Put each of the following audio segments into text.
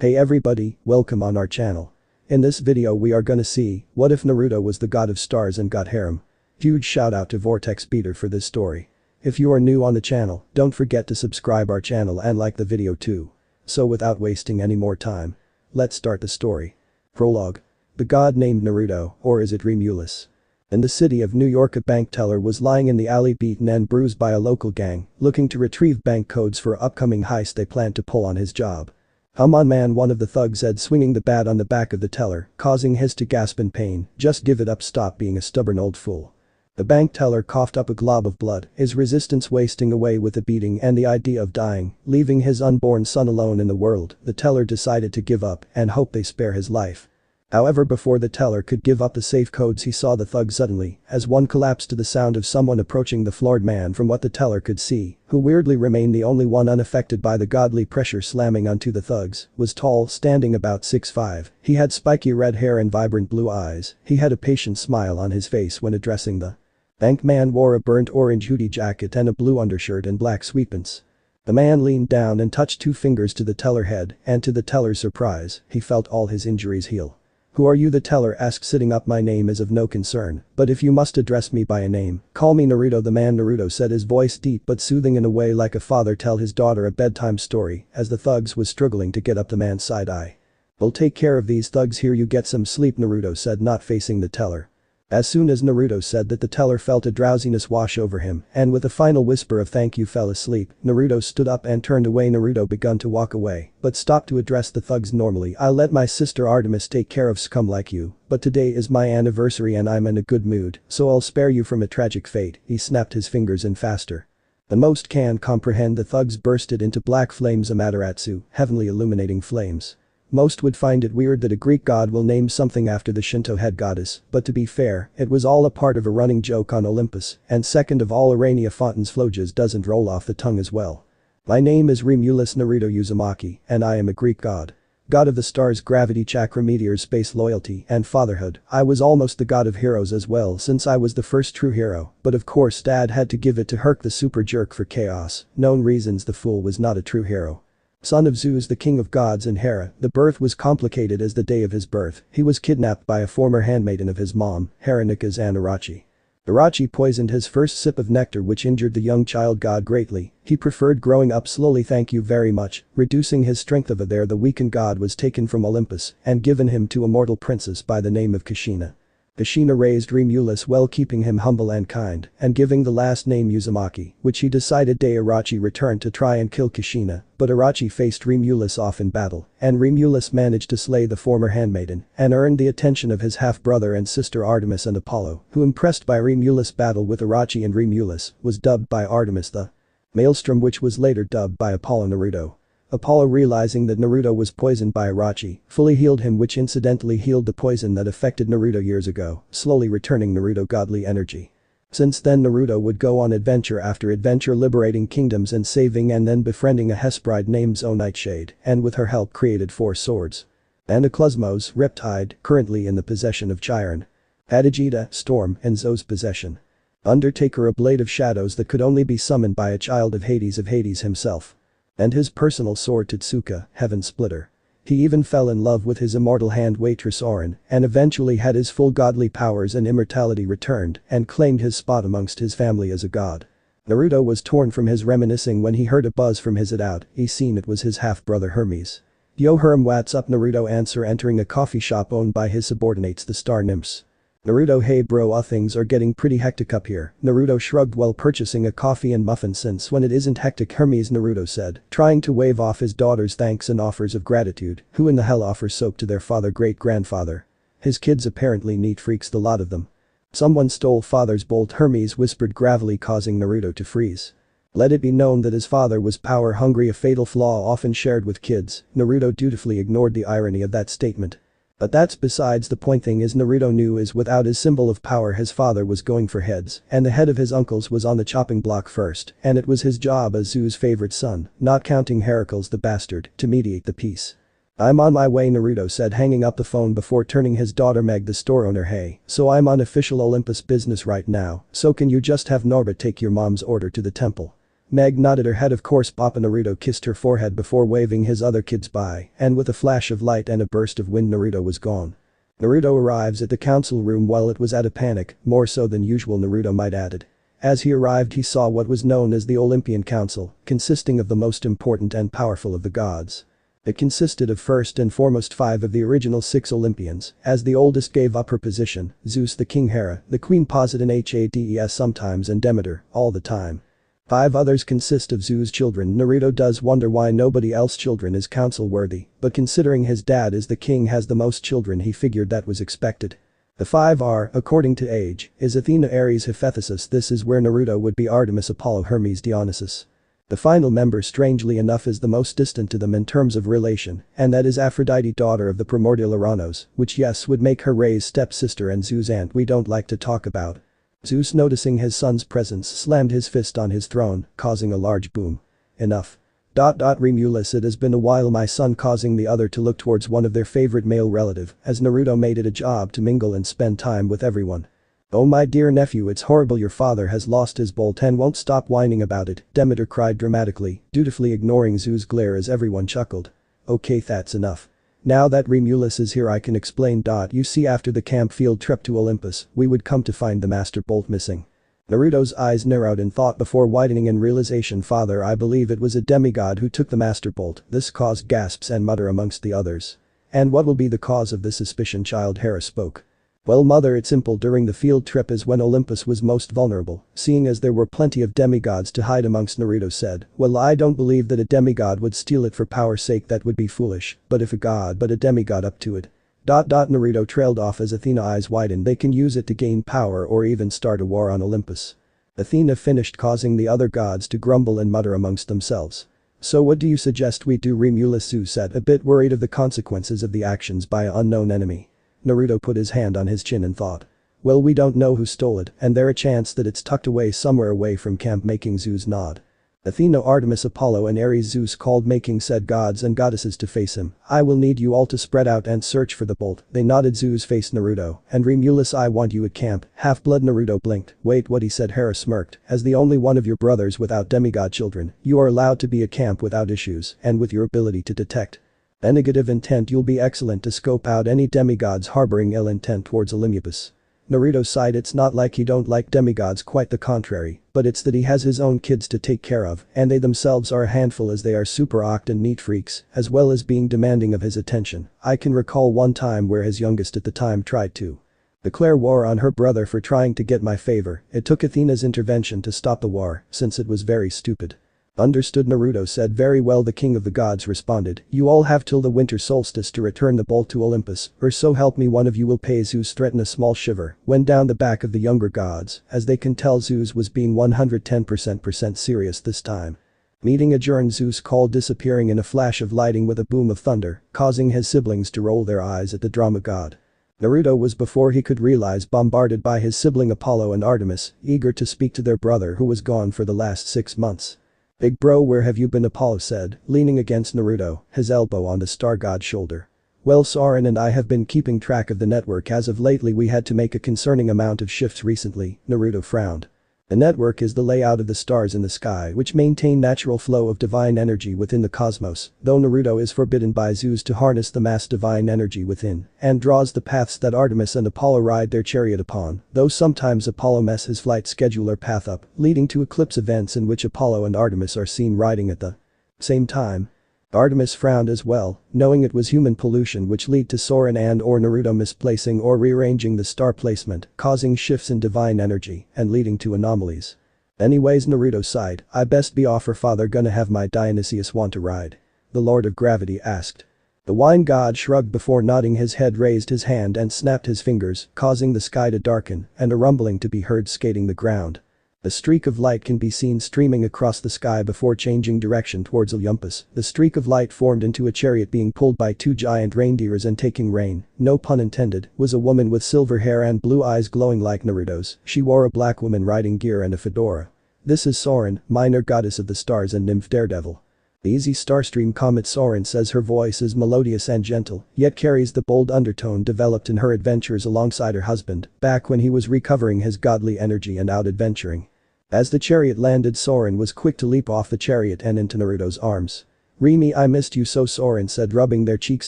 Hey everybody, welcome on our channel. In this video we are gonna see, what if Naruto was the god of stars and got harem? Huge shout out to Vortex Beater for this story. If you are new on the channel, don't forget to subscribe our channel and like the video too. So without wasting any more time, let's start the story. Prologue. The god named Naruto, or is it Remulus? In the city of New York, a bank teller was lying in the alley beaten and bruised by a local gang, looking to retrieve bank codes for an upcoming heist they planned to pull on his job. "Come on man," one of the thugs said, swinging the bat on the back of the teller, causing his to gasp in pain. "Just give it up, stop being a stubborn old fool." The bank teller coughed up a glob of blood, his resistance wasting away with the beating and the idea of dying, leaving his unborn son alone in the world. The teller decided to give up and hope they spare his life. However, before the teller could give up the safe codes, he saw the thug suddenly, as one collapsed to the sound of someone approaching. The floored man, from what the teller could see, who weirdly remained the only one unaffected by the godly pressure slamming onto the thugs, was tall, standing about 6'5". He had spiky red hair and vibrant blue eyes. He had a patient smile on his face when addressing the bank man. Wore a burnt orange hoodie jacket and a blue undershirt and black sweatpants. The man leaned down and touched two fingers to the teller head, and to the teller's surprise, he felt all his injuries heal. "Who are you?" the teller asked, sitting up. "My name is of no concern, but if you must address me by a name, call me Naruto the man." Naruto said, his voice deep but soothing in a way like a father tell his daughter a bedtime story, as the thugs was struggling to get up. The man's side eye. "We'll take care of these thugs here, you get some sleep," Naruto said, not facing the teller. As soon as Naruto said that, the teller felt a drowsiness wash over him, and with a final whisper of thank you fell asleep. Naruto stood up and turned away. Naruto began to walk away, but stopped to address the thugs normally. "I'll let my sister Artemis take care of scum like you, but today is my anniversary and I'm in a good mood, so I'll spare you from a tragic fate." He snapped his fingers in faster. The most can comprehend, the thugs bursted into black flames. Amaterasu, heavenly illuminating flames. Most would find it weird that a Greek god will name something after the Shinto head goddess, but to be fair, it was all a part of a running joke on Olympus, and second of all, Urania Fontain's flow just doesn't roll off the tongue as well. "My name is Remulus Naruto Uzumaki, and I am a Greek god. God of the stars, gravity, chakra, meteors, space, loyalty, and fatherhood. I was almost the god of heroes as well, since I was the first true hero, but of course dad had to give it to Herc the super jerk for chaos. Known reasons the fool was not a true hero. Son of Zeus, the king of gods, and Hera. The birth was complicated as the day of his birth, he was kidnapped by a former handmaiden of his mom, Heronika's and Irachi. Irachi poisoned his first sip of nectar, which injured the young child god greatly. He preferred growing up slowly, thank you very much, reducing his strength. Over there, the weakened god was taken from Olympus and given him to a mortal princess by the name of Kushina. Kushina raised Remulus well, keeping him humble and kind, and giving the last name Uzumaki, which he decided day Irachi returned to try and kill Kushina, but Irachi faced Remulus off in battle, and Remulus managed to slay the former handmaiden and earned the attention of his half-brother and sister Artemis and Apollo, who, impressed by Remulus' battle with Irachi and Remulus, was dubbed by Artemis the Maelstrom, which was later dubbed by Apollo Naruto. Apollo, realizing that Naruto was poisoned by Irachi, fully healed him, which incidentally healed the poison that affected Naruto years ago, slowly returning Naruto godly energy. Since then, Naruto would go on adventure after adventure, liberating kingdoms and saving and then befriending a Hesperide named Zoe Nightshade, and with her help created 4 swords. Anaclosmos, Riptide, currently in the possession of Chiron. Adagita, Storm, in Zoe's possession. Undertaker, a blade of shadows that could only be summoned by a child of Hades himself. And his personal sword Totsuka, Heaven Splitter. He even fell in love with his immortal hand waitress Orin, and eventually had his full godly powers and immortality returned and claimed his spot amongst his family as a god. Naruto was torn from his reminiscing when he heard a buzz from his hideout. He seen it was his half-brother Hermes. "Yo Herm, what's up?" Naruto answer, entering a coffee shop owned by his subordinates, the Star Nymphs. Naruto: "Hey bro, things are getting pretty hectic up here." Naruto shrugged while purchasing a coffee and muffin. "Since when it isn't hectic, Hermes," Naruto said, trying to wave off his daughter's thanks and offers of gratitude. Who in the hell offers soap to their father great-grandfather? His kids apparently neat freaks, the lot of them. "Someone stole father's bolt," Hermes whispered gravelly, causing Naruto to freeze. Let it be known that his father was power-hungry, a fatal flaw often shared with kids. Naruto dutifully ignored the irony of that statement. But that's besides the point. Thing is, Naruto knew is without his symbol of power his father was going for heads, and the head of his uncles was on the chopping block first, and it was his job as Zeus' favorite son, not counting Heracles the bastard, to mediate the peace. "I'm on my way," Naruto said, hanging up the phone before turning his daughter Meg, the store owner. "Hey, so I'm on official Olympus business right now, so can you just have Norbert take your mom's order to the temple?" Meg nodded her head. Of course Papa Naruto kissed her forehead before waving his other kids by, and with a flash of light and a burst of wind Naruto was gone. Naruto arrives at the council room while it was at a panic, more so than usual Naruto might add. As he arrived he saw what was known as the Olympian Council, consisting of the most important and powerful of the gods. It consisted of first and foremost 5 of the original 6 Olympians, as the oldest gave up her position, Zeus the king, Hera, the queen Poseidon Hades sometimes, and Demeter, all the time. 5 others consist of Zeus' children. Naruto does wonder why nobody else children is council worthy, but considering his dad is the king has the most children he figured that was expected. The 5 are, according to age, is Athena, Ares, Hephaestus. This is where Naruto would be Artemis, Apollo, Hermes, Dionysus. The final member strangely enough is the most distant to them in terms of relation, and that is Aphrodite, daughter of the primordial Uranos, which yes would make her Ray's stepsister and Zeus' aunt we don't like to talk about. Zeus, noticing his son's presence, slammed his fist on his throne, causing a large boom. Enough. Remulus, it has been a while, my son, causing the other to look towards one of their favorite male relative, as Naruto made it a job to mingle and spend time with everyone. Oh my dear nephew, it's horrible, your father has lost his bolt and won't stop whining about it, Demeter cried dramatically, dutifully ignoring Zeus' glare as everyone chuckled. Okay, that's enough. Now that Remulus is here I can explain. You see, after the camp field trip to Olympus, we would come to find the master bolt missing. Naruto's eyes narrowed in thought before widening in realization. Father, I believe it was a demigod who took the master bolt. This caused gasps and mutter amongst the others. And what will be the cause of this suspicion, child? Hera spoke. Well mother, it's simple. During the field trip is when Olympus was most vulnerable, seeing as there were plenty of demigods to hide amongst. Naruto said, well, I don't believe that a demigod would steal it for power's sake, that would be foolish, but if a god but a demigod up to it. Naruto trailed off as Athena eyes widened. They can use it to gain power or even start a war on Olympus. Athena finished, causing the other gods to grumble and mutter amongst themselves. So what do you suggest we do? Remulus said, a bit worried of the consequences of the actions by an unknown enemy. Naruto put his hand on his chin and thought. Well, we don't know who stole it, and there's a chance that it's tucked away somewhere away from camp, making Zeus nod. Athena, Artemis, Apollo and Ares. Zeus called, making said gods and goddesses to face him. I will need you all to spread out and search for the bolt. They nodded. Zeus faced Naruto, and Remulus, I want you at camp. Half-blood. Naruto blinked. Wait, what? He said. Hera smirked. As the only one of your brothers without demigod children, you are allowed to be at camp without issues, and with your ability to detect a negative intent you'll be excellent to scope out any demigods harboring ill intent towards Olympus. Naruto sighed. It's not like he don't like demigods, quite the contrary, but it's that he has his own kids to take care of, and they themselves are a handful as they are super oct and neat freaks, as well as being demanding of his attention. I can recall one time where his youngest at the time tried to declare war on her brother for trying to get my favor. It took Athena's intervention to stop the war, since it was very stupid. Understood, Naruto said. Very well, the king of the gods responded. You all have till the winter solstice to return the bolt to Olympus, or so help me one of you will pay. Zeus threatened. A small shiver went down the back of the younger gods, as they can tell Zeus was being 110% serious this time. Meeting adjourned. Zeus called, disappearing in a flash of lightning with a boom of thunder, causing his siblings to roll their eyes at the drama god. Naruto was, before he could realize, bombarded by his sibling Apollo and Artemis, eager to speak to their brother who was gone for the last 6 months. Big bro, where have you been? Apollo said, leaning against Naruto, his elbow on the star god's shoulder. Well, Soren and I have been keeping track of the network as of lately. We had to make a concerning amount of shifts recently. Naruto frowned. The network is the layout of the stars in the sky which maintain natural flow of divine energy within the cosmos, though Naruto is forbidden by Zeus to harness the mass divine energy within, and draws the paths that Artemis and Apollo ride their chariot upon, though sometimes Apollo mess his flight schedule or path up, leading to eclipse events in which Apollo and Artemis are seen riding at the same time. Artemis frowned as well, knowing it was human pollution which lead to Soren and or Naruto misplacing or rearranging the star placement, causing shifts in divine energy and leading to anomalies. Anyways, Naruto sighed, I best be off, or father gonna have my Dionysius want to ride? The Lord of Gravity asked. The wine god shrugged before nodding his head, raised his hand and snapped his fingers, causing the sky to darken and a rumbling to be heard skating the ground. A streak of light can be seen streaming across the sky before changing direction towards Olympus. The streak of light formed into a chariot being pulled by 2 giant reindeers, and taking rein, no pun intended, was a woman with silver hair and blue eyes glowing like Naruto's. She wore a black woman riding gear and a fedora. This is Soren, minor goddess of the stars and nymph daredevil. The easy starstream comet. Soren says her voice is melodious and gentle, yet carries the bold undertone developed in her adventures alongside her husband, back when he was recovering his godly energy and out adventuring. As the chariot landed, Soren was quick to leap off the chariot and into Naruto's arms. "Remy, I missed you so," Soren said, rubbing their cheeks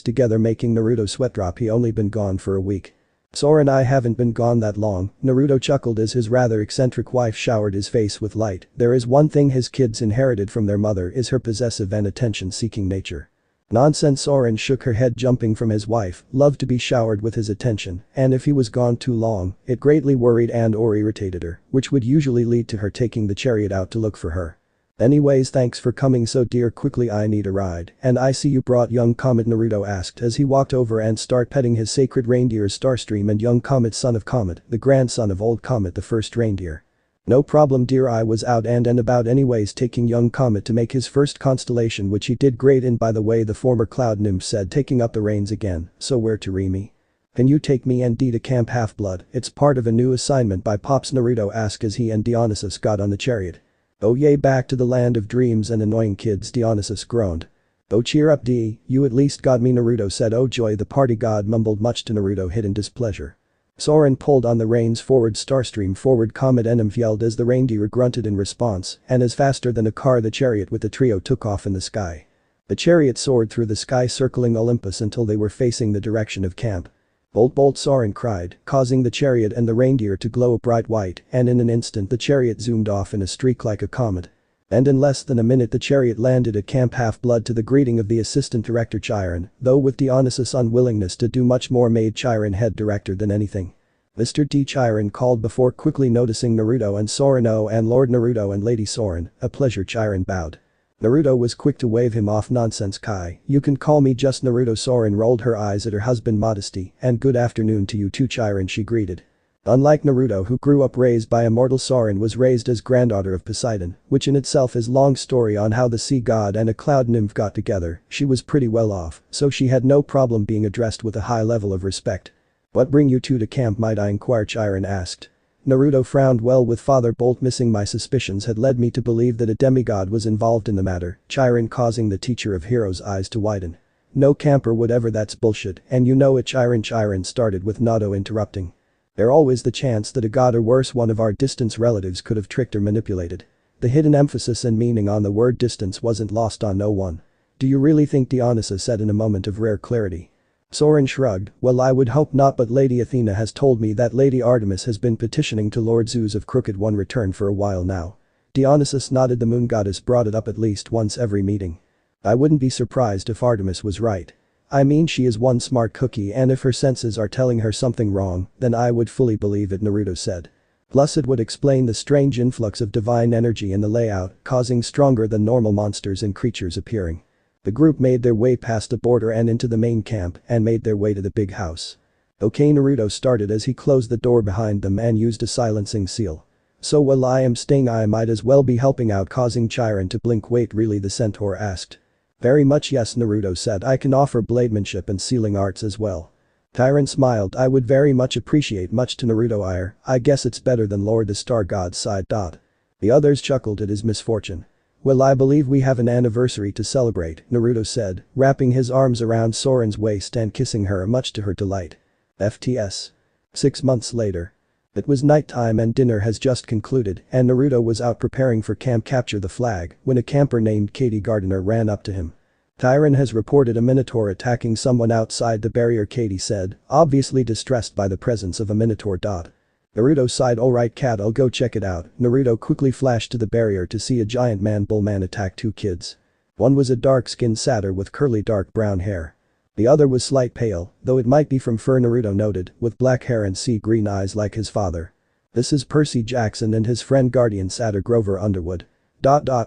together, making Naruto sweat drop. He only been gone for a week. "Soren, I haven't been gone that long," Naruto chuckled as his rather eccentric wife showered his face with light. "There is one thing his kids inherited from their mother, is her possessive and attention-seeking nature." "Nonsense," Soren shook her head, jumping from his wife, loved to be showered with his attention, and if he was gone too long, it greatly worried and or irritated her, which would usually lead to her taking the chariot out to look for her. "Anyways, thanks for coming so dear quickly, I need a ride, and I see you brought young Comet," Naruto asked as he walked over and started petting his sacred reindeers Starstream and young Comet, son of Comet, the grandson of old Comet, the first reindeer. "No problem dear, I was out and about anyways, taking young Comet to make his first constellation, which he did great in by the way," the former cloud nymph said, taking up the reins again. "So where to, Remy? Can you take me and Dee to Camp Half-Blood? It's part of a new assignment by Pops," Naruto asked as he and Dionysus got on the chariot. "Oh yay, back to the land of dreams and annoying kids," Dionysus groaned. "Oh cheer up Dee, you at least got me," Naruto said. "Oh joy," the party god mumbled, much to Naruto hidden displeasure. Soren pulled on the reins. "Forward Starstream, forward Comet," Enum yelled as the reindeer grunted in response, and as faster than a car the chariot with the trio took off in the sky. The chariot soared through the sky, circling Olympus until they were facing the direction of camp. "Bolt, bolt," Soren cried, causing the chariot and the reindeer to glow a bright white, and in an instant the chariot zoomed off in a streak like a comet. And in less than a minute the chariot landed at Camp Half-Blood, to the greeting of the assistant director Chiron, though with Dionysus' unwillingness to do much more made Chiron head director than anything. "Mr. D," Chiron called before quickly noticing Naruto and Soren. "Oh, and Lord Naruto and Lady Soren, a pleasure," Chiron bowed. Naruto was quick to wave him off. "Nonsense Kai, you can call me just Naruto." Soren rolled her eyes at her husband modesty. "And good afternoon to you too, Chiron," she greeted. Unlike Naruto, who grew up raised by a mortal, Soren was raised as granddaughter of Poseidon, which in itself is long story on how the sea god and a cloud nymph got together. She was pretty well off, so she had no problem being addressed with a high level of respect. "What bring you two to camp, might I inquire?" Chiron asked. Naruto frowned. "Well, with Father Bolt missing, my suspicions had led me to believe that a demigod was involved in the matter," Chiron, causing the teacher of heroes' eyes to widen. "No camper would ever, that's bullshit, and you know it." Chiron started with Naruto interrupting. "There's always the chance that a god or worse, one of our distant relatives could have tricked or manipulated." The hidden emphasis and meaning on the word distance wasn't lost on no one. "Do you really think?" Dionysus said in a moment of rare clarity. Soren shrugged. "Well, I would hope not, but Lady Athena has told me that Lady Artemis has been petitioning to Lord Zeus of Crooked One return for a while now." Dionysus nodded. "The moon goddess brought it up at least once every meeting. I wouldn't be surprised if Artemis was right. I mean, she is one smart cookie, and if her senses are telling her something wrong, then I would fully believe it," Naruto said. "Plus it would explain the strange influx of divine energy in the layout, causing stronger than normal monsters and creatures appearing." The group made their way past the border and into the main camp and made their way to the big house. "Okay," Naruto started as he closed the door behind them and used a silencing seal. "So while I am staying, I might as well be helping out," causing Chiron to blink. "Wait, really?" the centaur asked. "Very much yes," Naruto said. "I can offer blademanship and sealing arts as well." Chiron smiled. "I would very much appreciate," much to Naruto ire. "I guess it's better than Lord the Star God sighed. The others chuckled at his misfortune. "Well, I believe we have an anniversary to celebrate," Naruto said, wrapping his arms around Soren's waist and kissing her, much to her delight. FTS. 6 months later. It was nighttime and dinner has just concluded, and Naruto was out preparing for Camp Capture the Flag when a camper named Katie Gardner ran up to him. "Chiron has reported a minotaur attacking someone outside the barrier," Katie said, obviously distressed by the presence of a minotaur. Naruto sighed. "Alright cat, I'll go check it out." Naruto quickly flashed to the barrier to see a giant bullman attack 2 kids. One was a dark-skinned satyr with curly dark brown hair. The other was slight pale, though it might be from fur, Naruto noted, with black hair and sea green eyes like his father. "This is Percy Jackson and his friend guardian satyr Grover Underwood."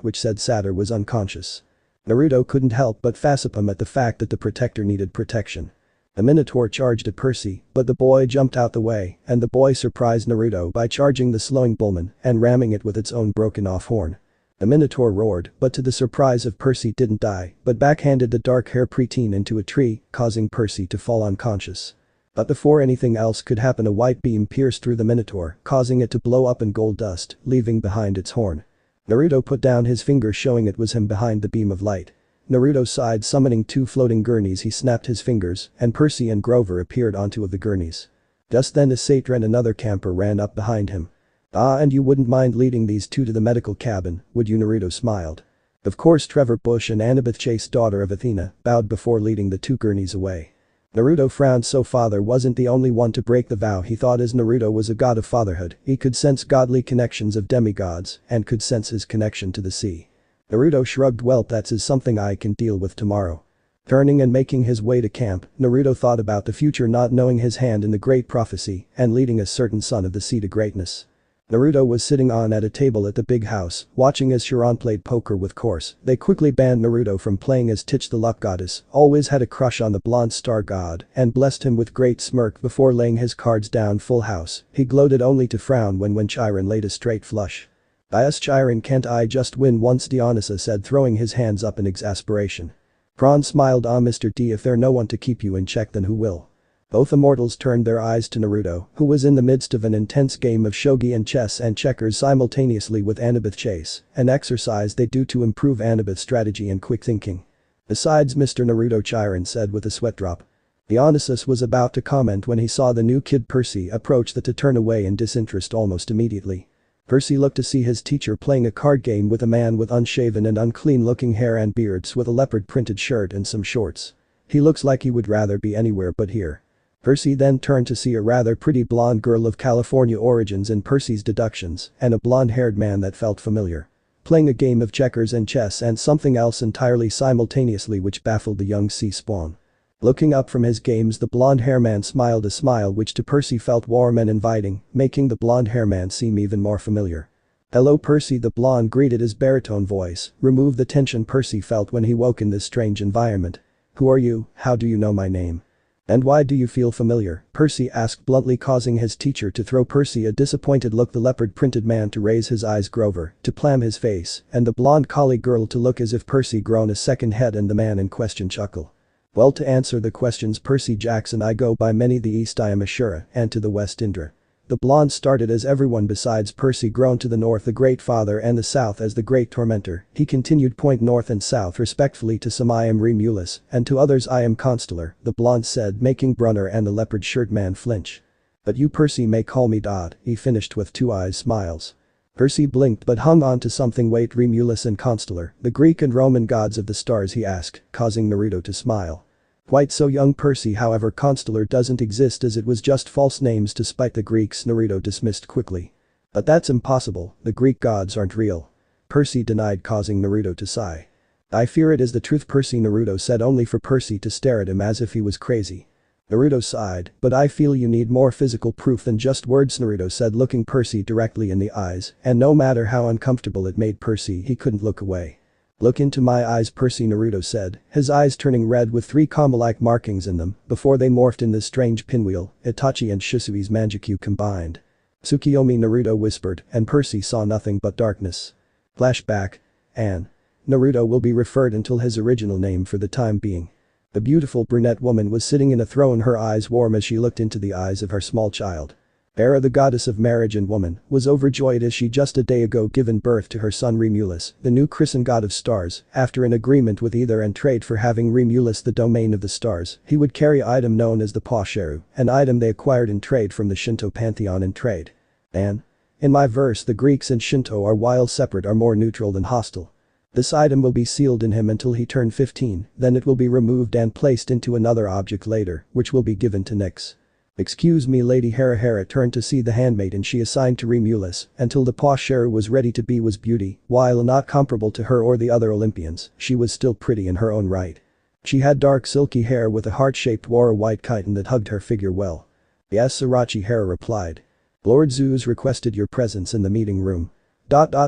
Which said satyr was unconscious. Naruto couldn't help but facepalm at the fact that the protector needed protection. The minotaur charged at Percy, but the boy jumped out the way, and the boy surprised Naruto by charging the slowing bullman and ramming it with its own broken-off horn. The minotaur roared, but to the surprise of Percy didn't die, but backhanded the dark-haired preteen into a tree, causing Percy to fall unconscious. But before anything else could happen, a white beam pierced through the minotaur, causing it to blow up in gold dust, leaving behind its horn. Naruto put down his finger, showing it was him behind the beam of light. Naruto sighed, summoning 2 floating gurneys. He snapped his fingers, and Percy and Grover appeared onto the gurneys. Just then a satyr and another camper ran up behind him. Ah, and you wouldn't mind leading these two to the medical cabin, would you? Naruto smiled. Of course. Trevor Bush and Annabeth Chase, daughter of Athena, bowed before leading the two gurneys away. Naruto frowned. So father wasn't the only one to break the vow. He thought as Naruto was a god of fatherhood, he could sense godly connections of demigods and could sense his connection to the sea. Naruto shrugged. Well, that's something I can deal with tomorrow. Turning and making his way to camp, Naruto thought about the future, not knowing his hand in the great prophecy and leading a certain son of the sea to greatness. Naruto was sitting at a table at the big house, watching as Sharon played poker with Course. They quickly banned Naruto from playing as Tich the luck goddess, always had a crush on the blonde star god, and blessed him with great smirk before laying his cards down. Full house. He gloated only to frown when Chiron laid a straight flush. Bias Chiron, can't I just win once? Dionysa said, throwing his hands up in exasperation. Prawn smiled. Ah, Mr. D, if there's no one to keep you in check, then who will? Both immortals turned their eyes to Naruto, who was in the midst of an intense game of shogi and chess and checkers simultaneously with Annabeth Chase, an exercise they do to improve Annabeth's strategy and quick thinking. Besides Mr. Naruto, Chiron said with a sweat drop. Dionysus was about to comment when he saw the new kid Percy approach to turn away in disinterest almost immediately. Percy looked to see his teacher playing a card game with a man with unshaven and unclean-looking hair and beards with a leopard-printed shirt and some shorts. He looks like he would rather be anywhere but here. Percy then turned to see a rather pretty blonde girl of California origins in Percy's deductions and a blonde-haired man that felt familiar. Playing a game of checkers and chess and something else entirely simultaneously, which baffled the young sea spawn. Looking up from his games, the blonde-haired man smiled a smile which to Percy felt warm and inviting, making the blonde-haired man seem even more familiar. "Hello Percy," the blonde greeted. His baritone voice removed the tension Percy felt when he woke in this strange environment. "Who are you? How do you know my name? And why do you feel familiar?" Percy asked bluntly, causing his teacher to throw Percy a disappointed look. The leopard-printed man to raise his eyes, Grover to clam his face, and the blonde colleague girl to look as if Percy grown a second head, and the man in question chuckle. "Well, to answer the questions, Percy Jackson, I go by many. The east I am Ashura, and to the west Indra." The blonde started as everyone besides Percy grown. To the north the Great Father and the south as the Great Tormentor. He continued point north and south respectfully. To some I am Remulus, and to others I am Constellar, the blonde said, making Brunner and the leopard shirt man flinch. "But you Percy may call me Dodd," he finished with two eyes smiles. Percy blinked but hung on to something. "Wait, Remulus and Constellar, the Greek and Roman gods of the stars?" he asked, causing Naruto to smile. "Quite so, young Percy. However, Constellar doesn't exist, as it was just false names to spite the Greeks," Naruto dismissed quickly. "But that's impossible, the Greek gods aren't real," Percy denied, causing Naruto to sigh. "I fear it is the truth, Percy," Naruto said, only for Percy to stare at him as if he was crazy. Naruto sighed, "But I feel you need more physical proof than just words," Naruto said, looking Percy directly in the eyes, and no matter how uncomfortable it made Percy, he couldn't look away. "Look into my eyes, Percy," Naruto said, his eyes turning red with three comma-like markings in them before they morphed in this strange pinwheel, Itachi and Shisui's Manjikyu combined. "Tsukiyomi," Naruto whispered, and Percy saw nothing but darkness. Flashback. Anne. Naruto will be referred until his original name for the time being. The beautiful brunette woman was sitting in a throne, her eyes warm as she looked into the eyes of her small child. Hera, the goddess of marriage and woman, was overjoyed as she just a day ago given birth to her son Remulus, the new christened god of stars. After an agreement with either and trade for having Remulus the domain of the stars, he would carry item known as the Pasheru, an item they acquired in trade from the Shinto pantheon in trade. And in my verse, the Greeks and Shinto are, while separate, are more neutral than hostile. This item will be sealed in him until he turn 15, then it will be removed and placed into another object later, which will be given to Nyx. "Excuse me, Lady Hera." Hera turned to see the handmaiden she assigned to Remulus until the Pasheru was ready to be. Was beauty, while not comparable to her or the other Olympians, she was still pretty in her own right. She had dark silky hair with a heart-shaped wore a white chiton that hugged her figure well. "Yes, Irachi," Hera replied. "Lord Zeus requested your presence in the meeting room."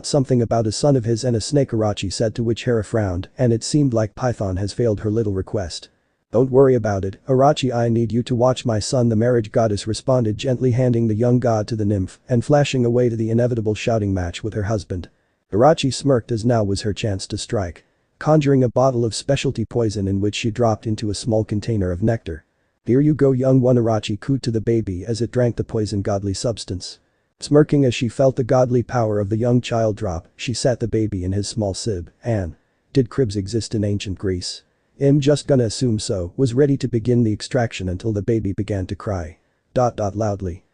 Something about a son of his and a snake, Irachi said, to which Hera frowned, and it seemed like Python has failed her little request. "Don't worry about it, Irachi, I need you to watch my son," the marriage goddess responded, gently handing the young god to the nymph and flashing away to the inevitable shouting match with her husband. Irachi smirked as now was her chance to strike. Conjuring a bottle of specialty poison in which she dropped into a small container of nectar. "Here you go, young one," Irachi cooed to the baby as it drank the poison godly substance. Smirking as she felt the godly power of the young child drop, she sat the baby in his small sib. "Anne. Did cribs exist in ancient Greece?" "I'm just gonna assume so," was ready to begin the extraction until the baby began to cry. Loudly.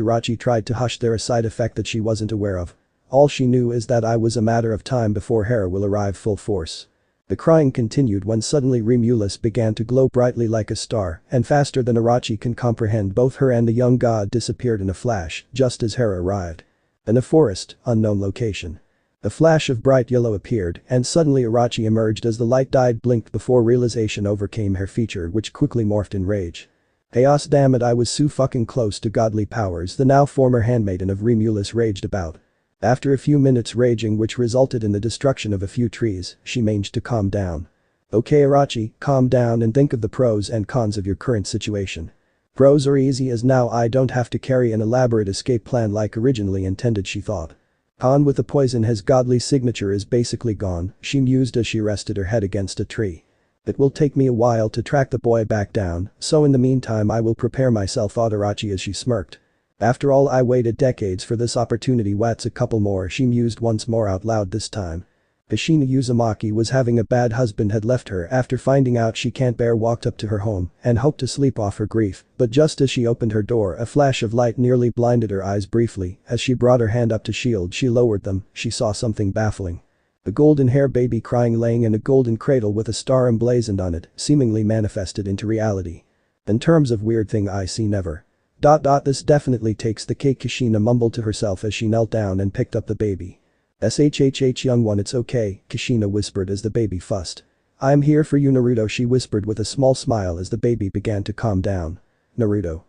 Irachi tried to hush there a side effect that she wasn't aware of. All she knew is that I was a matter of time before Hera will arrive full force. The crying continued when suddenly Remulus began to glow brightly like a star, and faster than Irachi can comprehend, both her and the young god disappeared in a flash, just as Hera arrived. In a forest, unknown location. A flash of bright yellow appeared, and suddenly Irachi emerged as the light died blinked before realization overcame her feature, which quickly morphed in rage. Chaos, damn it, I was so fucking close to godly powers, the now former handmaiden of Remulus raged about. After a few minutes raging, which resulted in the destruction of a few trees, she managed to calm down. Okay Irachi, calm down and think of the pros and cons of your current situation. Pros are easy as now I don't have to carry an elaborate escape plan like originally intended, she thought. Con with the poison, his godly signature is basically gone, she mused as she rested her head against a tree. It will take me a while to track the boy back down, so in the meantime I will prepare myself, thought Irachi as she smirked. After all, I waited decades for this opportunity, what's a couple more, she mused once more out loud this time. Kushina Uzumaki was having a bad husband, had left her after finding out she can't bear, walked up to her home and hoped to sleep off her grief, but just as she opened her door a flash of light nearly blinded her eyes briefly. As she brought her hand up to shield, she lowered them, she saw something baffling. A golden hair baby crying laying in a golden cradle with a star emblazoned on it, seemingly manifested into reality. In terms of weird thing I see never. This definitely takes the cake, Kushina mumbled to herself as she knelt down and picked up the baby. Shhh young one, it's okay, Kushina whispered as the baby fussed. I'm here for you Naruto, she whispered with a small smile as the baby began to calm down. Naruto.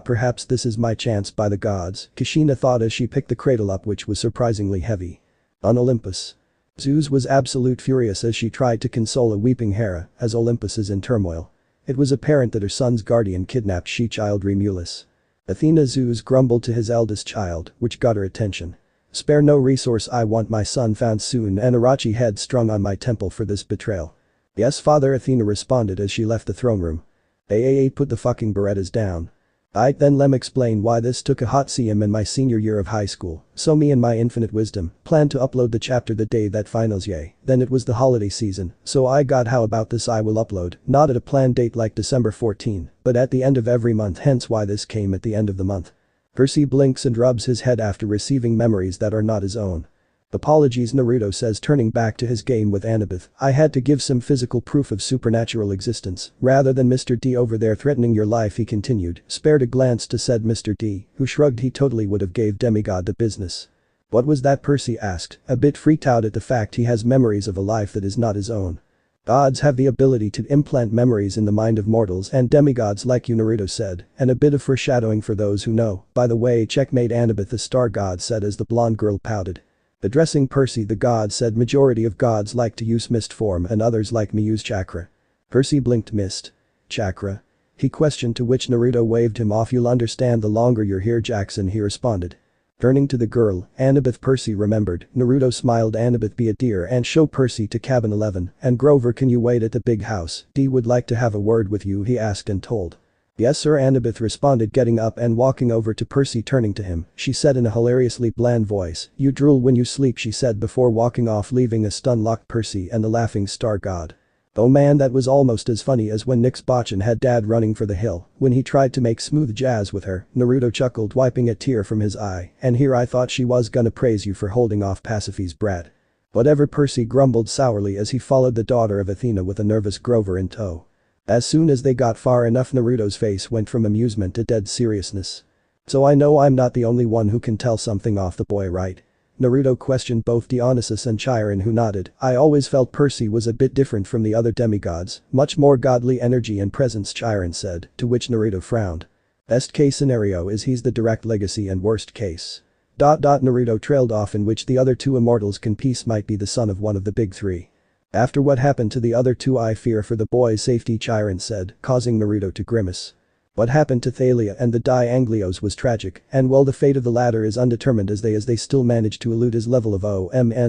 Perhaps this is my chance, by the gods, Kushina thought as she picked the cradle up, which was surprisingly heavy. On Olympus. Zeus was absolute furious as she tried to console a weeping Hera, as Olympus is in turmoil. It was apparent that her son's guardian kidnapped she-child Remulus. Athena, Zeus grumbled to his eldest child, which got her attention. Spare no resource, I want my son found soon, and Irachi head strung on my temple for this betrayal. Yes father, Athena responded as she left the throne room. Put the fucking Berettas down. Then lem explain why this took a hot CM in my senior year of high school, so me and my infinite wisdom planned to upload the chapter the day that finals then it was the holiday season, so I got how about this I will upload, not at a planned date like December 14, but at the end of every month, hence why this came at the end of the month. Percy blinks and rubs his head after receiving memories that are not his own. Apologies, Naruto says, turning back to his game with Annabeth. I had to give some physical proof of supernatural existence, rather than Mr. D over there threatening your life, he continued, spared a glance to said Mr. D, who shrugged. He totally would have gave demigod the business. What was that, Percy asked, a bit freaked out at the fact he has memories of a life that is not his own. Gods have the ability to implant memories in the mind of mortals and demigods like you, Naruto said, and a bit of foreshadowing for those who know. By the way, checkmate Annabeth, the star god said as the blonde girl pouted. Addressing Percy, the god said majority of gods like to use mist form and others like me use chakra. Percy blinked. Mist? Chakra? He questioned, to which Naruto waved him off. You'll understand the longer you're here, Jackson, he responded. Turning to the girl, Annabeth, Percy remembered. Naruto smiled. Annabeth, be a dear and show Percy to cabin 11, and Grover, can you wait at the big house? D would like to have a word with you, he asked and told. Yes sir, Annabeth responded, getting up and walking over to Percy. Turning to him, she said in a hilariously bland voice, you drool when you sleep, she said before walking off, leaving a stun-locked Percy and the laughing star god. Oh man, that was almost as funny as when Nick's botchin had dad running for the hill when he tried to make smooth jazz with her, Naruto chuckled, wiping a tear from his eye, and here I thought she was gonna praise you for holding off Pasiphae's brat. Whatever, Percy grumbled sourly as he followed the daughter of Athena with a nervous Grover in tow. As soon as they got far enough, Naruto's face went from amusement to dead seriousness. So I know I'm not the only one who can tell something off the boy, right? Naruto questioned both Dionysus and Chiron, who nodded. I always felt Percy was a bit different from the other demigods, much more godly energy and presence, Chiron said, to which Naruto frowned. Best case scenario is he's the direct legacy, and worst case. Naruto trailed off, in which the other two immortals can peace might be the son of one of the big three. After what happened to the other two, I fear for the boy's safety, Chiron said, causing Naruto to grimace. What happened to Thalia and the Anglios was tragic, and while the fate of the latter is undetermined as they still managed to elude his level of Omniscience,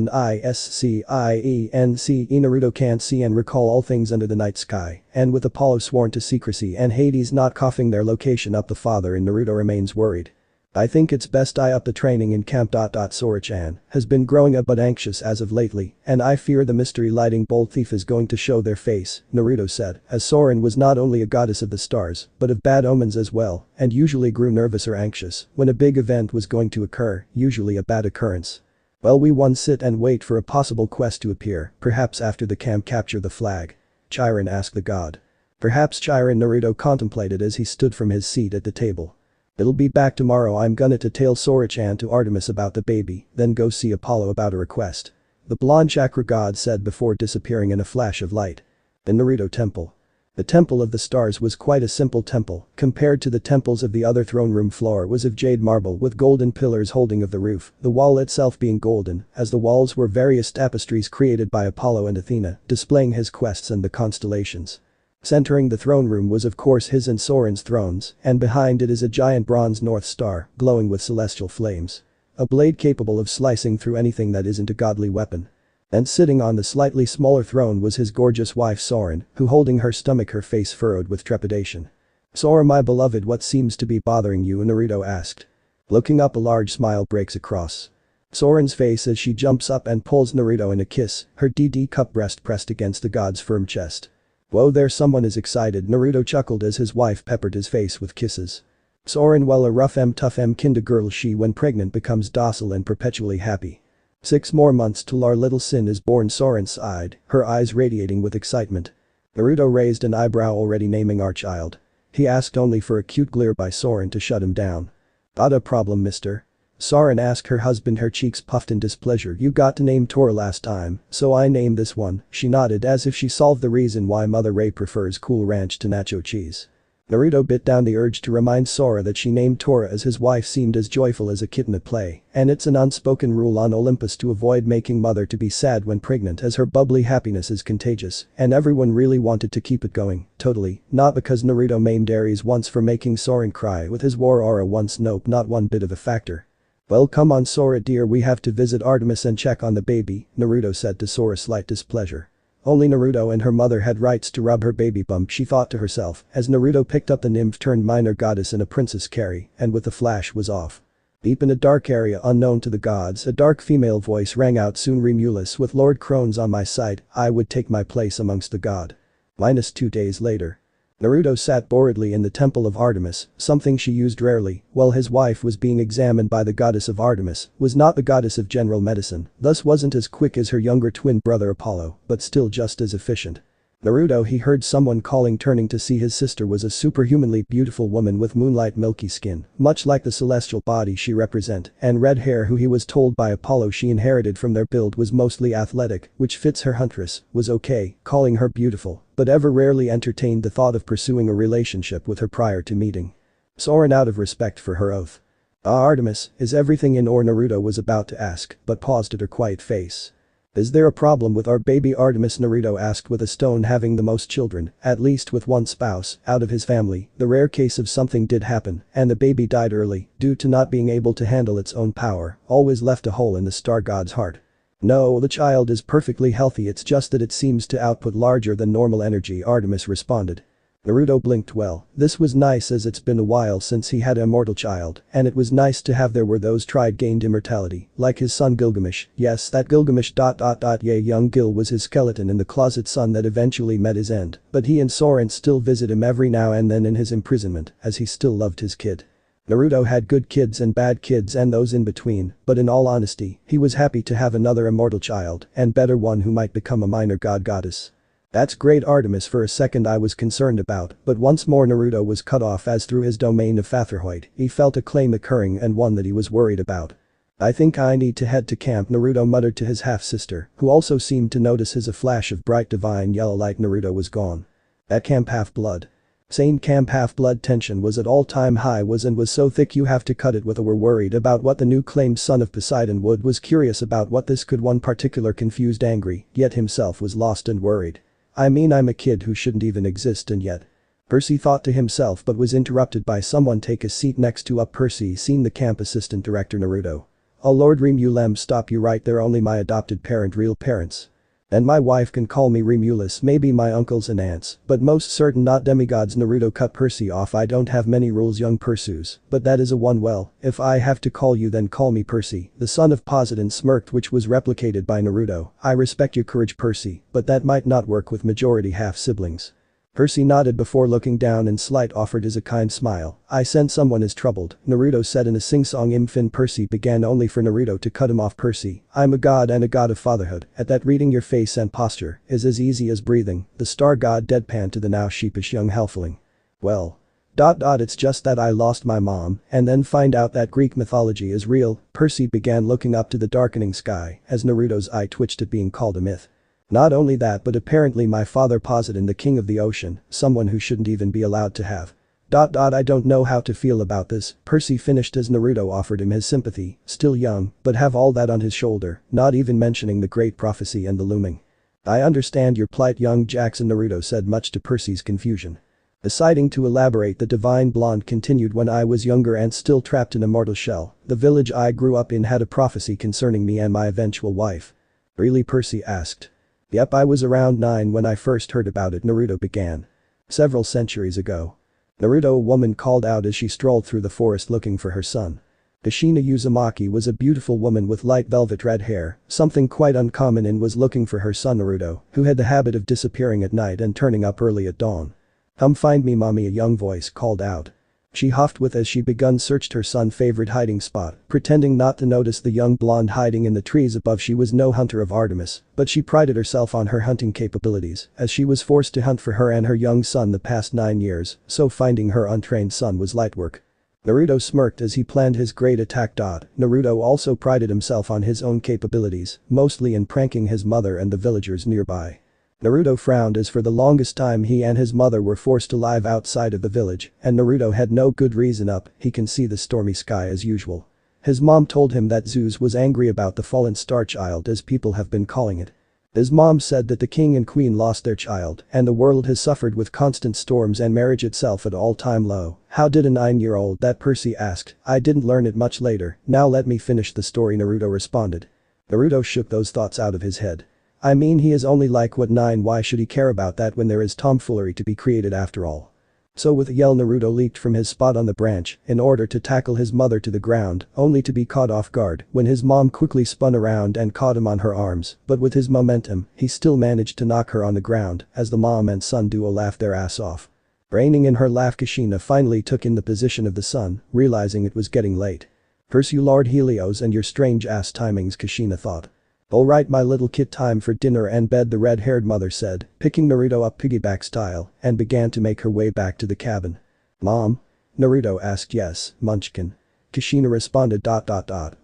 Naruto can't see and recall all things under the night sky, and with Apollo sworn to secrecy and Hades not coughing their location up, the father in Naruto remains worried. I think it's best I up the training in camp. Sora-chan has been growing a bit anxious as of lately, and I fear the mystery lighting bolt thief is going to show their face, Naruto said, as Soren was not only a goddess of the stars, but of bad omens as well, and usually grew nervous or anxious when a big event was going to occur, usually a bad occurrence. Well, we won't sit and wait for a possible quest to appear, perhaps after the camp capture the flag. Chiron asked the god. Perhaps Chiron, Naruto contemplated as he stood from his seat at the table. It'll be back tomorrow. I'm gonna to tell Sora-chan to Artemis about the baby, then go see Apollo about a request. The blonde chakra god said before disappearing in a flash of light. The Naruto temple. The Temple of the Stars was quite a simple temple, compared to the temples of the other throne room floor was of jade marble with golden pillars holding of the roof, the wall itself being golden, as the walls were various tapestries created by Apollo and Athena, displaying his quests and the constellations. Centering the throne room was of course his and Soren's thrones, and behind it is a giant bronze North Star, glowing with celestial flames. A blade capable of slicing through anything that isn't a godly weapon. And sitting on the slightly smaller throne was his gorgeous wife Soren, who holding her stomach, her face furrowed with trepidation. "Sora, my beloved, what seems to be bothering you?" Naruto asked. Looking up, a large smile breaks across Soren's face as she jumps up and pulls Naruto in a kiss, her DD cup breast pressed against the god's firm chest. "Whoa there, someone is excited," Naruto chuckled as his wife peppered his face with kisses. Soren, well, a rough tough kinda girl, she when pregnant becomes docile and perpetually happy. 6 more months till our little Sin is born, Soren sighed, her eyes radiating with excitement. Naruto raised an eyebrow, already naming our child. He asked, only for a cute glare by Soren to shut him down. "Got a problem, mister?" Soren asked her husband, her cheeks puffed in displeasure. "You got to name Tora last time, so I named this one," she nodded as if she solved the reason why Mother Ray prefers Cool Ranch to nacho cheese. Naruto bit down the urge to remind Sora that she named Tora as his wife seemed as joyful as a kitten at play, and it's an unspoken rule on Olympus to avoid making mother to be sad when pregnant, as her bubbly happiness is contagious, and everyone really wanted to keep it going, totally, not because Naruto maimed Ares once for making Soren cry with his war aura once, nope, not one bit of a factor. "Well, come on Sora dear, we have to visit Artemis and check on the baby," Naruto said to Sora's slight displeasure. Only Naruto and her mother had rights to rub her baby bump, she thought to herself, as Naruto picked up the nymph turned minor goddess in a princess carry, and with a flash was off. Deep in a dark area unknown to the gods, a dark female voice rang out, "Soon Remulus, with Lord Crones on my side, I would take my place amongst the god." -2 days later. Naruto sat boredly in the temple of Artemis, something she used rarely, while his wife was being examined by the goddess of Artemis, was not the goddess of general medicine, thus wasn't as quick as her younger twin brother Apollo, but still just as efficient. Naruto, he heard someone calling, turning to see his sister was a superhumanly beautiful woman with moonlight milky skin, much like the celestial body she represent, and red hair, who he was told by Apollo she inherited from their build was mostly athletic, which fits her huntress, was okay, calling her beautiful, but ever rarely entertained the thought of pursuing a relationship with her prior to meeting Soren out of respect for her oath. Artemis, is everything in order?" Naruto was about to ask, but paused at her quiet face. "Is there a problem with our baby Artemis?" Naruto asked, with a stone having the most children, at least with one spouse, out of his family, the rare case of something did happen, and the baby died early, due to not being able to handle its own power, always left a hole in the star god's heart. "No, the child is perfectly healthy, it's just that it seems to output larger than normal energy," Artemis responded. Naruto blinked. Well, this was nice, as it's been a while since he had an immortal child, and it was nice to have there were those tried gained immortality, like his son Gilgamesh, yes that Gilgamesh. Yeah, young Gil was his skeleton in the closet son that eventually met his end, but he and Soren still visit him every now and then in his imprisonment, as he still loved his kid. Naruto had good kids and bad kids and those in between, but in all honesty, he was happy to have another immortal child, and better one who might become a minor goddess. "That's great Artemis, for a second I was concerned about," but once more Naruto was cut off, as through his domain of Fatherhood, he felt a claim occurring and one that he was worried about. "I think I need to head to camp," Naruto muttered to his half-sister, who also seemed to notice his a flash of bright divine yellow light. Naruto was gone. At Camp Half-Blood. Same Camp Half-Blood tension was at all-time high, was so thick you have to cut it with. Were worried about what the new claimed son of Poseidon would, was curious about what this could one particular, confused, angry, yet himself was lost and worried. "I mean, I'm a kid who shouldn't even exist, and yet." Percy thought to himself, but was interrupted by someone. "Take a seat next to Percy," seen the camp assistant director Naruto. "Oh Lord Remulem, stop you right there, only my adopted parent, real parents." And my wife can call me Remulus, maybe my uncles and aunts, but most certain not demigods. Naruto cut Percy off. I don't have many rules, young Perseus, but that is a one. Well, if I have to call you then call me Percy. The son of Poseidon smirked, which was replicated by Naruto. I respect your courage, Percy, but that might not work with majority half-siblings. Percy nodded before looking down and slight offered as a kind smile. I sense someone is troubled, Naruto said in a sing-song. Imfin. Percy began only for Naruto to cut him off. Percy, I'm a god and a god of fatherhood. At that, reading your face and posture is as easy as breathing. The star god deadpanned to the now sheepish young halfling. Well. It's just that I lost my mom and then find out that Greek mythology is real. Percy began looking up to the darkening sky as Naruto's eye twitched at being called a myth. Not only that, but apparently my father Poseidon, the king of the ocean, someone who shouldn't even be allowed to have. I don't know how to feel about this, Percy finished as Naruto offered him his sympathy, still young, but have all that on his shoulder, not even mentioning the great prophecy and the looming. I understand your plight, young Jackson, Naruto said, much to Percy's confusion. Deciding to elaborate, the divine blonde continued. When I was younger and still trapped in a mortal shell, the village I grew up in had a prophecy concerning me and my eventual wife. Really? Percy asked. Yep, I was around 9 when I first heard about it, Naruto began. Several centuries ago. Naruto, a woman called out as she strolled through the forest looking for her son. Kushina Uzumaki was a beautiful woman with light velvet red hair, something quite uncommon, and was looking for her son Naruto, who had the habit of disappearing at night and turning up early at dawn. Come find me, mommy, a young voice called out. She huffed with as she begun searched her son's favorite hiding spot, pretending not to notice the young blonde hiding in the trees above. She was no hunter of Artemis, but she prided herself on her hunting capabilities, as she was forced to hunt for her and her young son the past 9 years, so finding her untrained son was light work. Naruto smirked as he planned his great attack. Naruto also prided himself on his own capabilities, mostly in pranking his mother and the villagers nearby. Naruto frowned as for the longest time he and his mother were forced to live outside of the village, and Naruto had no good reason. Up, he can see the stormy sky as usual. His mom told him that Zeus was angry about the fallen star child, as people have been calling it. His mom said that the king and queen lost their child and the world has suffered with constant storms and marriage itself at all-time low. How did a 9-year-old that? Percy asked. I didn't learn it much later, now let me finish the story, Naruto responded. Naruto shook those thoughts out of his head. I mean, he is only like what 9, why should he care about that when there is tomfoolery to be created after all? So with a yell, Naruto leaped from his spot on the branch in order to tackle his mother to the ground, only to be caught off guard when his mom quickly spun around and caught him on her arms, but with his momentum, he still managed to knock her on the ground as the mom and son duo laughed their ass off. Reining in her laugh, Kushina finally took in the position of the son, realizing it was getting late. Curse you, Lord Helios, and your strange ass timings, Kushina thought. Alright, my little kid, time for dinner and bed, the red-haired mother said, picking Naruto up piggyback style, and began to make her way back to the cabin. Mom? Naruto asked. Yes, Munchkin. Kushina responded.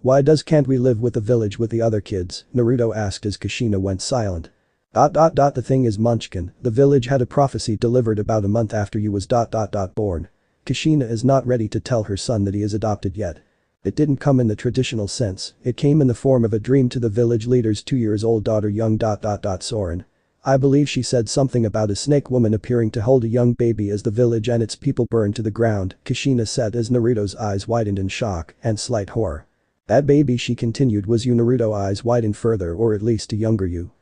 Why can't we live with the village with the other kids? Naruto asked as Kushina went silent. The thing is, Munchkin, the village had a prophecy delivered about a month after you was born. Kushina is not ready to tell her son that he is adopted yet. It didn't come in the traditional sense, it came in the form of a dream to the village leader's 2-year-old daughter, young Soren. I believe she said something about a snake woman appearing to hold a young baby as the village and its people burned to the ground, Kushina said as Naruto's eyes widened in shock and slight horror. That baby, she continued, was you. Naruto eyes widened further, or at least a younger you.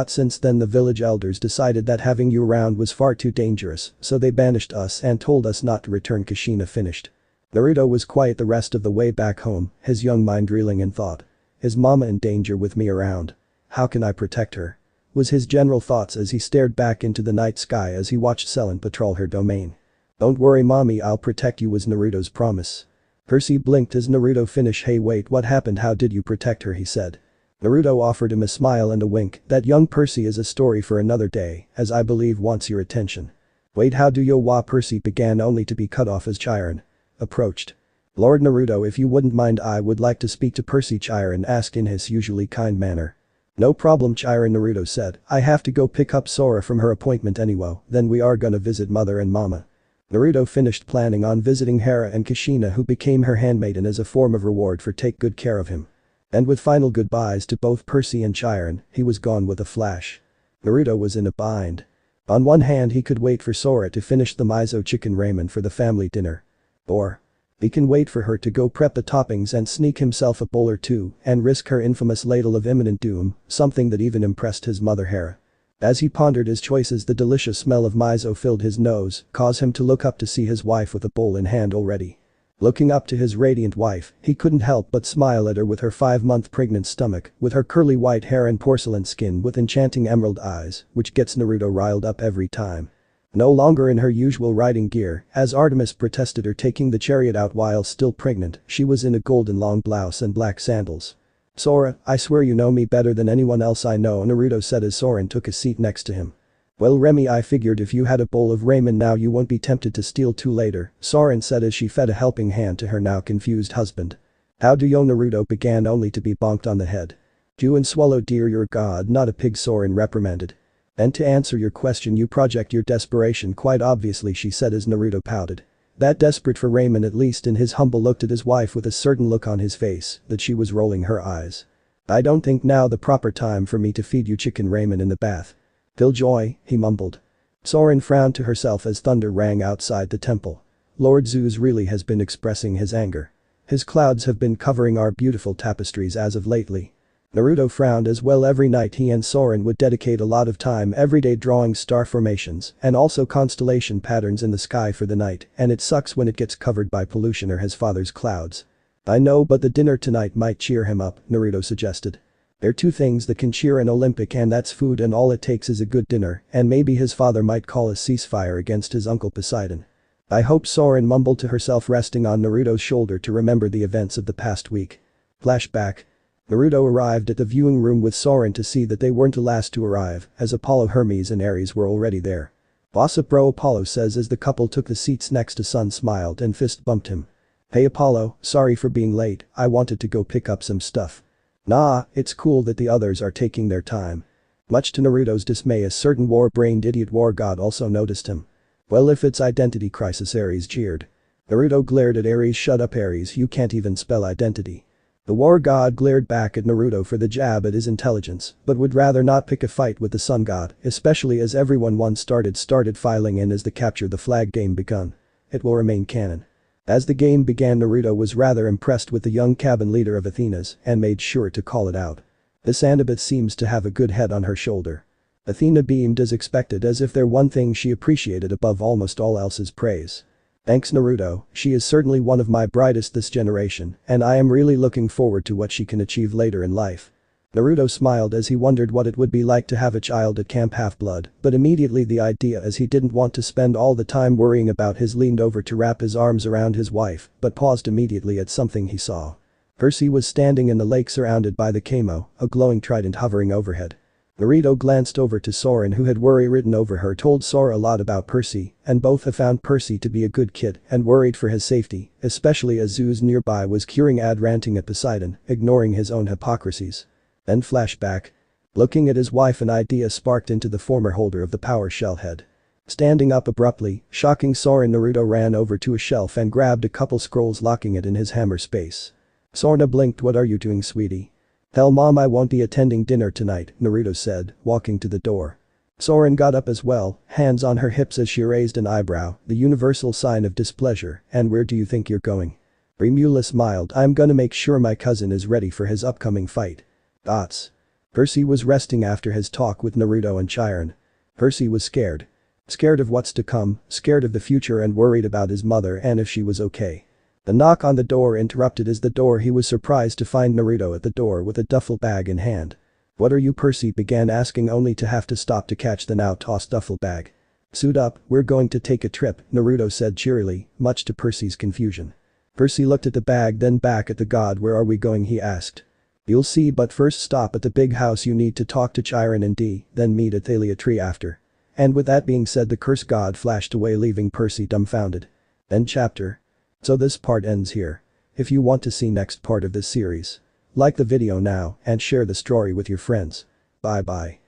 Since then the village elders decided that having you around was far too dangerous, so they banished us and told us not to return, Kushina finished. Naruto was quiet the rest of the way back home, his young mind reeling in thought. Is mama in danger with me around? How can I protect her? Was his general thoughts as he stared back into the night sky as he watched Selen patrol her domain. Don't worry, mommy, I'll protect you, was Naruto's promise. Percy blinked as Naruto finished. Hey, wait, what happened? How did you protect her? He said. Naruto offered him a smile and a wink. That young Percy is a story for another day, as I believe wants your attention. Wait, how do you? Percy began only to be cut off as Chiron approached. Lord Naruto, if you wouldn't mind, I would like to speak to Percy, Chiron asked in his usually kind manner. No problem, Chiron, Naruto said. I have to go pick up Sora from her appointment anyway, then we are gonna visit mother and mama. Naruto finished planning on visiting Hera and Kushina, who became her handmaiden as a form of reward for take good care of him. And with final goodbyes to both Percy and Chiron, he was gone with a flash. Naruto was in a bind. On one hand, he could wait for Sora to finish the miso chicken ramen for the family dinner. Or He can wait for her to go prep the toppings and sneak himself a bowl or two and risk her infamous ladle of imminent doom, something that even impressed his mother Hera. As he pondered his choices, the delicious smell of miso filled his nose, caused him to look up to see his wife with a bowl in hand already. Looking up to his radiant wife, he couldn't help but smile at her with her 5-month pregnant stomach, with her curly white hair and porcelain skin with enchanting emerald eyes, which gets Naruto riled up every time. No longer in her usual riding gear, as Artemis protested her taking the chariot out while still pregnant, she was in a golden long blouse and black sandals. "Sora, I swear you know me better than anyone else I know," Naruto said as Soren took a seat next to him. "Well Remy, I figured if you had a bowl of ramen now you won't be tempted to steal two later," Soren said as she fed a helping hand to her now confused husband. "How do you?" Naruto began only to be bonked on the head. "Chew and swallow dear, you're God not a pig," Soren reprimanded. "And to answer your question, you project your desperation quite obviously," she said as Naruto pouted. That desperate for ramen, at least in his humble, looked at his wife with a certain look on his face that she was rolling her eyes. "I don't think now the proper time for me to feed you chicken ramen in the bath." "Killjoy," he mumbled. Soren frowned to herself as thunder rang outside the temple. Lord Zeus really has been expressing his anger. His clouds have been covering our beautiful tapestries as of lately. Naruto frowned as well. Every night he and Soren would dedicate a lot of time every day drawing star formations and also constellation patterns in the sky for the night, and it sucks when it gets covered by pollution or his father's clouds. "I know, but the dinner tonight might cheer him up," Naruto suggested. "There are two things that can cheer an Olympic, and that's food, and all it takes is a good dinner, and maybe his father might call a ceasefire against his uncle Poseidon." "I hope," Soren mumbled to herself, resting on Naruto's shoulder to remember the events of the past week. Flashback. Naruto arrived at the viewing room with Soren to see that they weren't the last to arrive, as Apollo, Hermes and Ares were already there. "What's up bro?" Apollo says as the couple took the seats next to. Sun smiled and fist bumped him. "Hey Apollo, sorry for being late, I wanted to go pick up some stuff." "Nah, it's cool that the others are taking their time." Much to Naruto's dismay, a certain war-brained idiot war god also noticed him. "Well, if it's identity crisis," Ares jeered. Naruto glared at Ares. "Shut up Ares, you can't even spell identity." The war god glared back at Naruto for the jab at his intelligence, but would rather not pick a fight with the sun god, especially as everyone once started filing in as the capture the flag game begun. It will remain canon. As the game began, Naruto was rather impressed with the young cabin leader of Athena's and made sure to call it out. "This Annabeth seems to have a good head on her shoulder." Athena beamed as expected, as if there one thing she appreciated above almost all else is praise. "Thanks Naruto, she is certainly one of my brightest this generation, and I am really looking forward to what she can achieve later in life." Naruto smiled as he wondered what it would be like to have a child at Camp Half-Blood, but immediately the idea, as he didn't want to spend all the time worrying about his, leaned over to wrap his arms around his wife, but paused immediately at something he saw. Percy was standing in the lake surrounded by the Kamo, a glowing trident hovering overhead. Naruto glanced over to Soren, who had worry written over her, told Sora a lot about Percy, and both have found Percy to be a good kid and worried for his safety, especially as Zeus nearby was curing ranting at Poseidon, ignoring his own hypocrisies. Then flashback. Looking at his wife, an idea sparked into the former holder of the power shell head. Standing up abruptly, shocking Soren, Naruto ran over to a shelf and grabbed a couple scrolls, locking it in his hammer space. Sora blinked. "What are you doing, sweetie?" "Tell mom I won't be attending dinner tonight," Naruto said, walking to the door. Soren got up as well, hands on her hips as she raised an eyebrow, the universal sign of displeasure. "And where do you think you're going?" Remula smiled. "I'm gonna make sure my cousin is ready for his upcoming fight." Dots. Percy was resting after his talk with Naruto and Chiron. Percy was scared. Scared of what's to come, scared of the future, and worried about his mother and if she was okay. The knock on the door interrupted as the door. He was surprised to find Naruto at the door with a duffel bag in hand. "What are you?" Percy began asking, only to have to stop to catch the now tossed duffel bag. "Suit up, we're going to take a trip," Naruto said cheerily, much to Percy's confusion. Percy looked at the bag, then back at the god. "Where are we going?" he asked. "You'll see, but first stop at the big house. You need to talk to Chiron and D, then meet at Thalia Tree after." And with that being said, the curse god flashed away, leaving Percy dumbfounded. End chapter. So this part ends here. If you want to see next part of this series, like the video now and share the story with your friends. Bye bye.